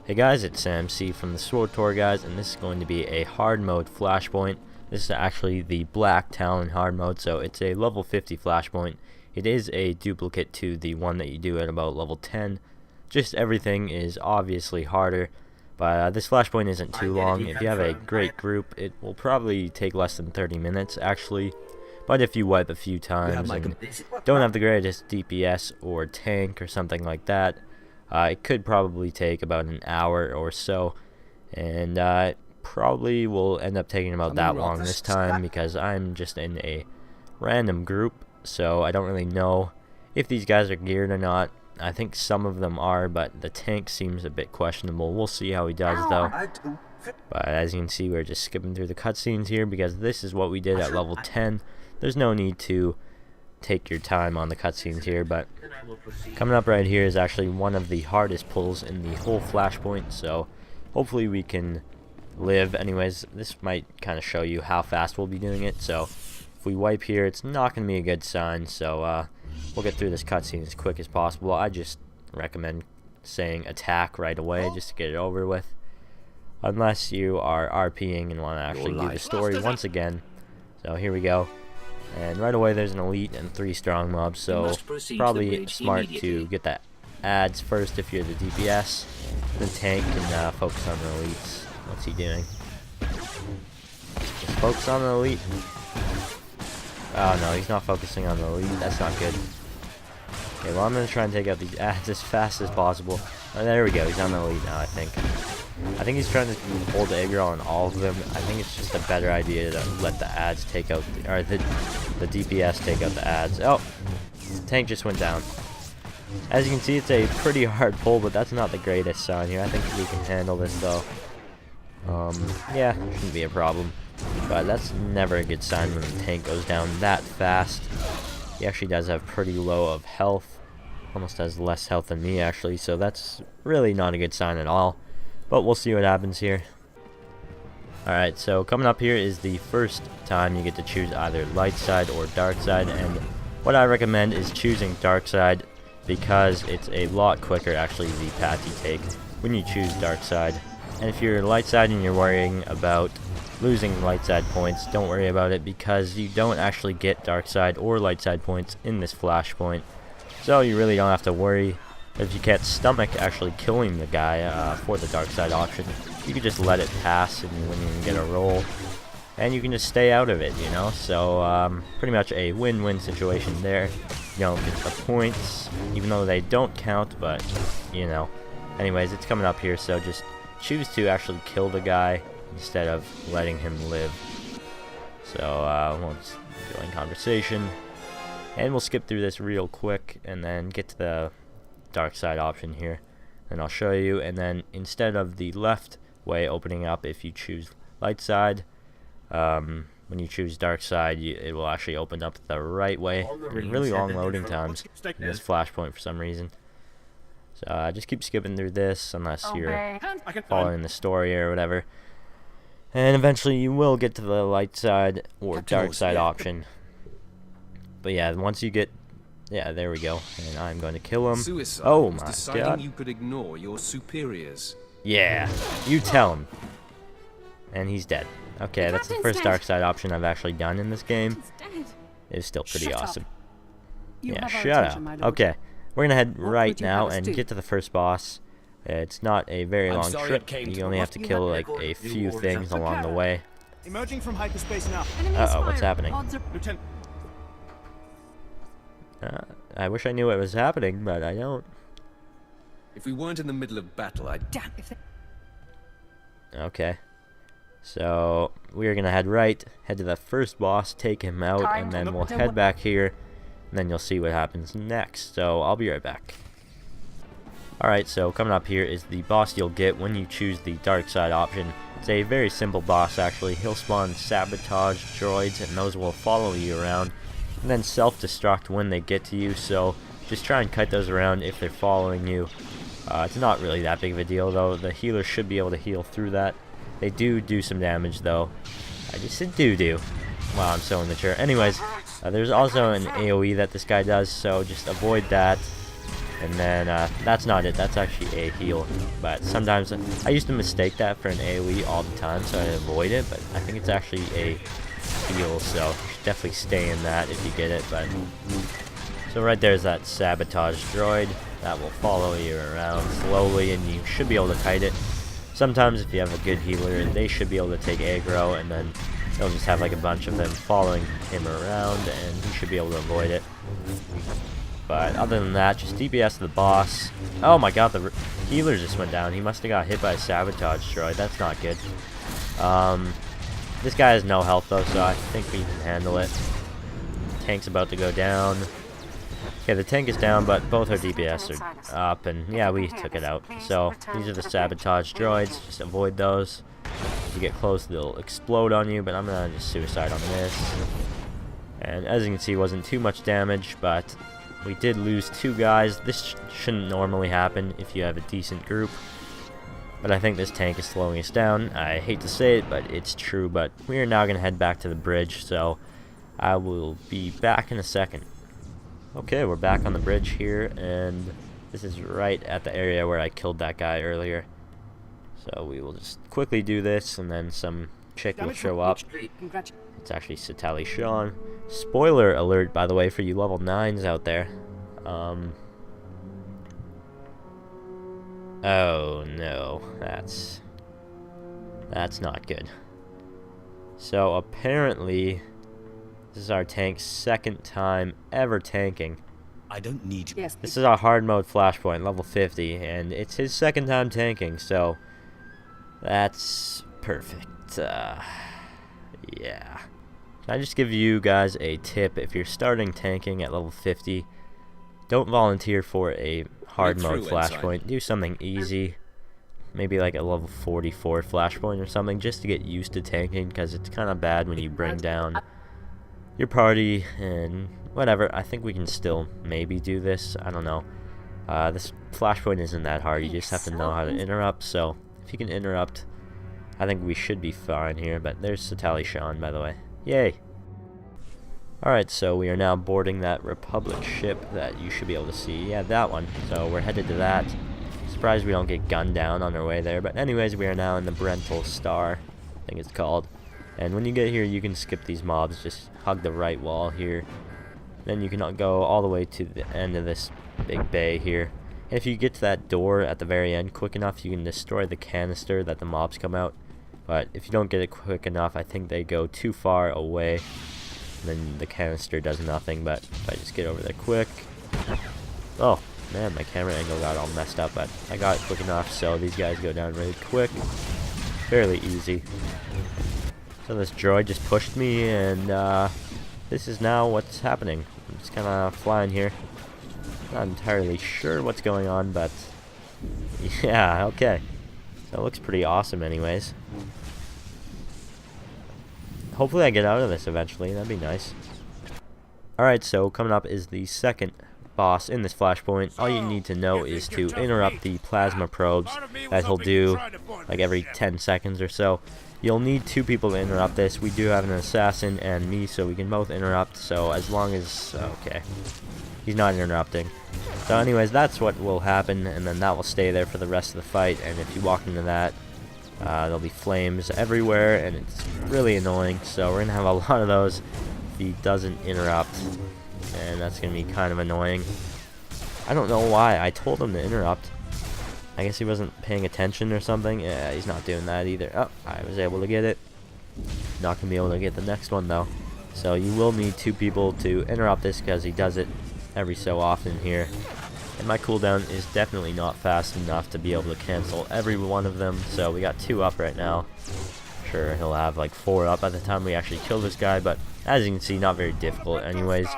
Hey guys, it's Sam C from the SWTOR guys, and this is going to be a hard mode flashpoint. This is actually the black Talon Hardmode, so it's a level 50 flashpoint. It is a duplicate to the one that you do at about level 10. Just everything is obviously harder, but this flashpoint isn't too long. If you have a great group, it will probably take less than 30 minutes actually. But if you wipe a few times and don't have the greatest DPS or tank or something like that, it could probably take about an hour or so, and it probably will end up taking about that long this time because I'm just in a random group, so I don't really know if these guys are geared or not. I think some of them are, but the tank seems a bit questionable. We'll see how he does though. But as you can see, we're just skipping through the cutscenes here because this is what we did at level 10. There's no need to take your time on the cutscenes here, but coming up right here is actually one of the hardest pulls in the whole flashpoint, so hopefully we can live. Anyways, this might kind of show you how fast we'll be doing it, so if we wipe here, it's not going to be a good sign, so we'll get through this cutscene as quick as possible. I just recommend saying attack right away just to get it over with, unless you are RPing and want to actually do the story once again. So here we go. And right away there's an elite and 3 strong mobs, so probably smart to get the ads first if you're the DPS. The tank can focus on the elites. What's he doing? Just focus on the elite. Oh no, he's not focusing on the elite. That's not good. Okay, well I'm going to try and take out these ads as fast as possible. Oh, there we go, he's on the elite now, I think. I think he's trying to hold aggro on all of them. I think it's just a better idea to let the ads take out, or the DPS take out the ads. Oh, the tank just went down. As you can see, it's a pretty hard pull, but that's not the greatest sign here. I think we can handle this though. Yeah, shouldn't be a problem. But that's never a good sign when the tank goes down that fast. He actually does have pretty low of health. Almost has less health than me actually, so that's really not a good sign at all. But we'll see what happens here. Alright, so coming up here is the first time you get to choose either light side or dark side, and what I recommend is choosing dark side because it's a lot quicker actually the path you take when you choose dark side. And if you're light side and you're worrying about losing light side points, don't worry about it because you don't actually get dark side or light side points in this flashpoint. So you really don't have to worry. If you can't stomach actually killing the guy for the dark side option, you can just let it pass and you wouldn't even get a roll, and you can just stay out of it, you know. So pretty much a win-win situation there. You don't get the points, even though they don't count, but you know. Anyways, it's coming up here, so just choose to actually kill the guy instead of letting him live. So we'll just join conversation, and we'll skip through this real quick and then get to the dark side option here, and I'll show you. And then instead of the left way opening up if you choose light side, when you choose dark side, it will actually open up the right way. There's really long loading times in this flashpoint for some reason, so just keep skipping through this unless you're following the story or whatever, and eventually you will get to the light side or dark side option. But yeah, once you get, yeah, there we go, and I'm going to kill him. Oh my god. You could ignore your superiors. Yeah, you tell him. And he's dead. Okay, that's the first dark side option I've actually done in this game. It's still pretty awesome. Yeah, shut up. Okay, we're gonna head right now and get to the first boss. It's not a very long trip. You only have to kill like a few things along the way. Emerging from hyperspace now. Uh-oh, what's happening? Lieutenant. I wish I knew what was happening, but I don't. If we weren't in the middle of battle, I'd... Okay. So, we're gonna head right, head to the first boss, take him out, and then we'll head back here, and then you'll see what happens next. So, I'll be right back. Alright, so coming up here is the boss you'll get when you choose the dark side option. It's a very simple boss actually. He'll spawn sabotage droids, and those will follow you around and then self-destruct when they get to you, so just try and kite those around if they're following you. It's not really that big of a deal though. The healer should be able to heal through that. They do some damage though. I just said do. Wow, I'm so immature. Anyways, there's also an AoE that this guy does, so just avoid that. And then that's not it, that's actually a heal. But sometimes I used to mistake that for an AoE all the time, so I avoid it, but I think it's actually a heal, so you should definitely stay in that if you get it. But so right there's that sabotage droid that will follow you around slowly, and you should be able to kite it. Sometimes if you have a good healer, they should be able to take aggro, and then they'll just have like a bunch of them following him around, and he should be able to avoid it. But other than that, just DPS the boss. Oh my god, the healer just went down. He must have got hit by a sabotage droid. That's not good. This guy has no health though, so I think we can handle it. Tank's about to go down. Okay, the tank is down, but both our DPS are up, and yeah, we took it out. So these are the sabotage droids. Just avoid those. If you get close, they'll explode on you, but I'm gonna just suicide on this. And as you can see, it wasn't too much damage, but we did lose 2 guys. This shouldn't normally happen if you have a decent group, but I think this tank is slowing us down. I hate to say it, but it's true. But we are now going to head back to the bridge, so I will be back in a second. Okay, we're back on the bridge here, and this is right at the area where I killed that guy earlier. So we will just quickly do this, and then some chick will show up. It's actually Satali Sean. Spoiler alert, by the way, for you level 9s out there. Oh no, that's not good. So apparently, this is our tank's 2nd time ever tanking. I don't need you. Yes. This is our hard mode Flashpoint, level 50, and it's his 2nd time tanking, so that's perfect. Yeah. Can I just give you guys a tip? If you're starting tanking at level 50, don't volunteer for a hard mode Flashpoint. Do something easy. Maybe like a level 44 Flashpoint or something, just to get used to tanking, because it's kind of bad when you bring down your party and whatever. I think we can still maybe do this. I don't know. This Flashpoint isn't that hard. You just have to know how to interrupt. So if you can interrupt, I think we should be fine here. But there's Satali Sean, by the way. Yay! Alright, so we are now boarding that Republic ship that you should be able to see. Yeah, that one. So we're headed to that. Surprised we don't get gunned down on our way there. But anyways, we are now in the Brental Star, I think it's called. And when you get here, you can skip these mobs. Just hug the right wall here. Then you can go all the way to the end of this big bay here. And if you get to that door at the very end quick enough, you can destroy the canister that the mobs come out. But if you don't get it quick enough, I think they go too far away, and then the canister does nothing. But if I just get over there quick... Oh, man, my camera angle got all messed up, but I got it quick enough, so these guys go down really quick. Fairly easy. So this droid just pushed me, and this is now what's happening. I'm just kind of flying here. Not entirely sure what's going on, but yeah, okay. So it looks pretty awesome anyways. Hopefully I get out of this eventually, that'd be nice. Alright, so coming up is the 2nd boss in this Flashpoint. All you need to know is to interrupt the plasma probes that he'll do like every 10 seconds or so. You'll need 2 people to interrupt this. We do have an assassin and me, so we can both interrupt. So as long as... okay. He's not interrupting. So anyways, that's what will happen, and then that will stay there for the rest of the fight. And if you walk into that, there'll be flames everywhere, and it's really annoying. So we're going to have a lot of those if he doesn't interrupt, and that's going to be kind of annoying. I don't know why. I told him to interrupt. I guess he wasn't paying attention or something. Yeah, he's not doing that either. Oh, I was able to get it. Not going to be able to get the next one, though. So you will need 2 people to interrupt this, because he does it every so often here. And my cooldown is definitely not fast enough to be able to cancel every one of them. So we got 2 up right now. Sure, he'll have like 4 up by the time we actually kill this guy. But as you can see, not very difficult anyways.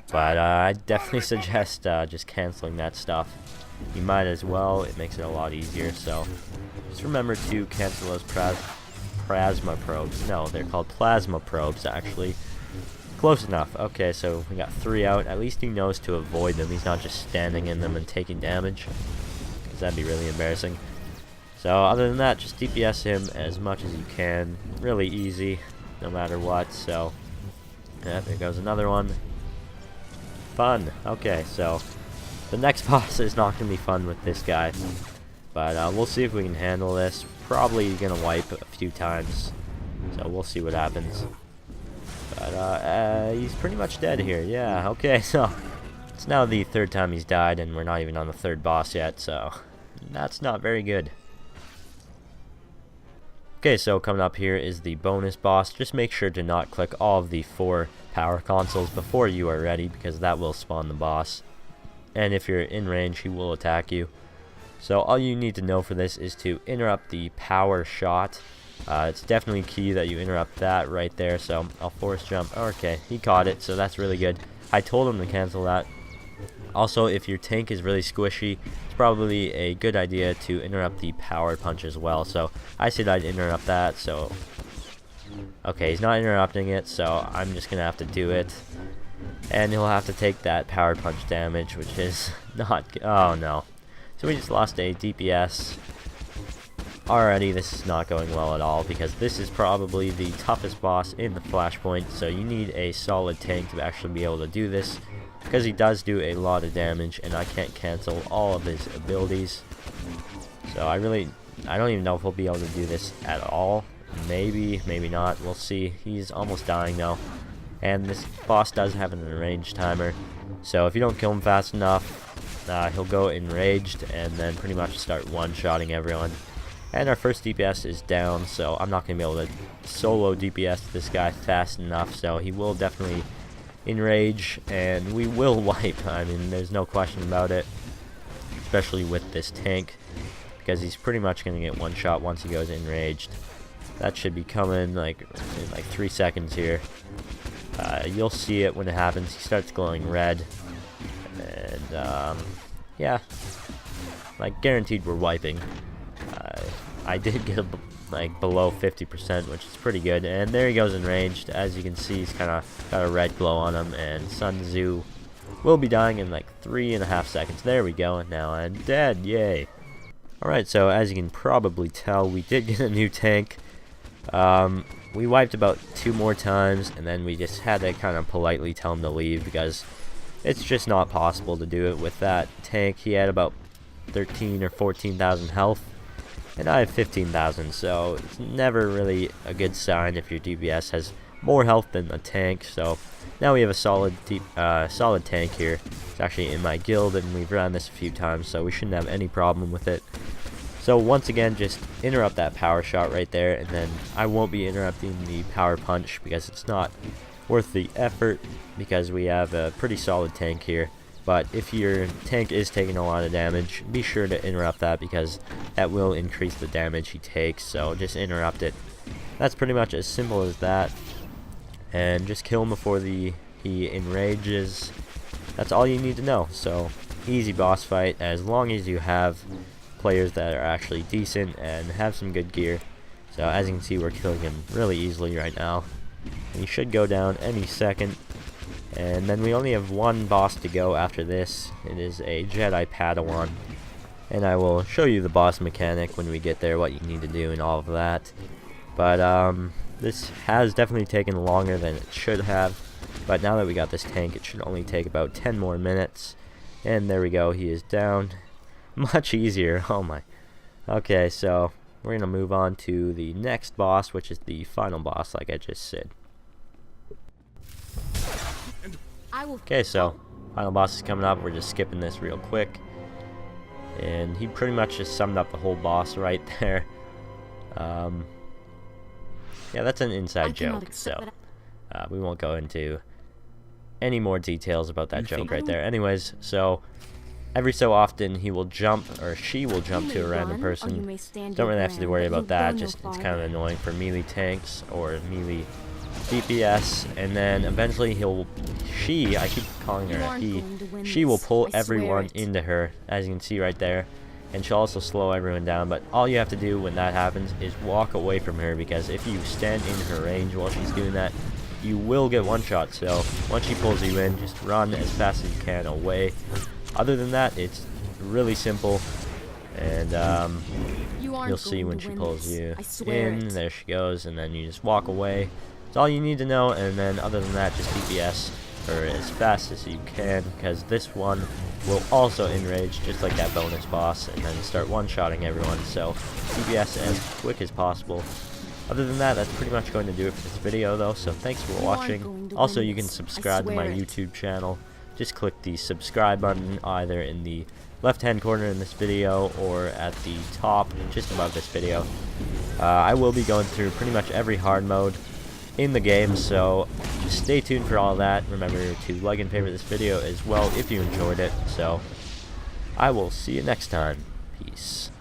But I definitely suggest just canceling that stuff. You might as well. It makes it a lot easier. So just remember to cancel those plasma probes. No, they're called plasma probes actually. Close enough. Okay, so we got 3 out. At least he knows to avoid them. He's not just standing in them and taking damage, because that'd be really embarrassing. So other than that, just DPS him as much as you can. Really easy, no matter what. So yeah, there goes another one. Fun. Okay, so The next boss is not going to be fun with this guy. But we'll see if we can handle this. Probably going to wipe a few times. So we'll see what happens. But he's pretty much dead here. Yeah, okay, so it's now the third time he's died, and we're not even on the third boss yet, so that's not very good. Okay, so coming up here is the bonus boss. Just make sure to not click all of the 4 power consoles before you are ready, because that will spawn the boss. And if you're in range, he will attack you. So all you need to know for this is to interrupt the power shot. It's definitely key that you interrupt that right there. So I'll force jump. Okay, he caught it, so that's really good. I told him to cancel that. Also, if your tank is really squishy, it's probably a good idea to interrupt the power punch as well. So I said I'd interrupt that. So okay, he's not interrupting it, so I'm just gonna have to do it. And he'll have to take that power punch damage, which is not... oh no. So we just lost a DPS. Already, this is not going well at all, because this is probably the toughest boss in the Flashpoint, so you need a solid tank to actually be able to do this, because he does do a lot of damage, and I can't cancel all of his abilities. So I don't even know if we'll be able to do this at all. Maybe, maybe not. We'll see. He's almost dying now. And this boss does have an enraged timer, so if you don't kill him fast enough, he'll go enraged and then pretty much start one-shotting everyone. And our first DPS is down, so I'm not going to be able to solo DPS this guy fast enough, so he will definitely enrage, and we will wipe. I mean, there's no question about it, especially with this tank, because he's pretty much going to get one shot once he goes enraged. That should be coming like in like 3 seconds here. You'll see it when it happens. He starts glowing red, and yeah, like guaranteed we're wiping. I did get like below 50%, which is pretty good. And there he goes enraged. As you can see, he's kind of got a red glow on him, and Sun Tzu will be dying in like 3.5 seconds. There we go, and now I'm dead. Yay! Alright, so as you can probably tell, we did get a new tank. We wiped about 2 more times, and then we just had to kind of politely tell him to leave, because it's just not possible to do it with that tank. He had about 13 or 14,000 health, and I have 15,000, so it's never really a good sign if your DPS has more health than a tank. So now we have a solid tank here. It's actually in my guild, and we've run this a few times, so we shouldn't have any problem with it. So once again, just interrupt that power shot right there, and then I won't be interrupting the power punch because it's not worth the effort, because we have a pretty solid tank here. But if your tank is taking a lot of damage, be sure to interrupt that, because that will increase the damage he takes, so just interrupt it. That's pretty much as simple as that. And just kill him before he enrages. That's all you need to know. So easy boss fight, as long as you have players that are actually decent and have some good gear. So as you can see, we're killing him really easily right now. And he should go down any second. And then we only have one boss to go after this. It is a Jedi Padawan. And I will show you the boss mechanic when we get there, what you need to do and all of that. But this has definitely taken longer than it should have. But now that we got this tank, it should only take about 10 more minutes. And there we go, he is down. Much easier, oh my. Okay, so we're going to move on to the next boss, which is the final boss, like I just said. Okay, so final boss is coming up. We're just skipping this real quick. And he pretty much just summed up the whole boss right there. Yeah, that's an inside joke, so we won't go into any more details about that joke right there. Anyways, so every so often he will jump, or she will jump to a random person. Don't really have to worry about that, just it's kind of annoying for melee tanks or melee DPS. And then eventually I keep calling her a he, she will pull everyone into her, as you can see right there. And she'll also slow everyone down, but all you have to do when that happens is walk away from her, because if you stand in her range while she's doing that, you will get one shot. So once she pulls you in, just run as fast as you can away. Other than that, it's really simple, and you'll see when she pulls you in, there she goes, and then you just walk away. That's all you need to know. And then other than that, just DPS. or as fast as you can, because this one will also enrage just like that bonus boss and then start one-shotting everyone, so DPS as quick as possible. Other than that, that's pretty much going to do it for this video though, so thanks for watching. Also, you can subscribe to my YouTube channel. Just click the subscribe button either in the left-hand corner in this video or at the top just above this video. I will be going through pretty much every hard mode in the game, so just stay tuned for all that. Remember to like and favorite this video as well if you enjoyed it. So I will see you next time. Peace.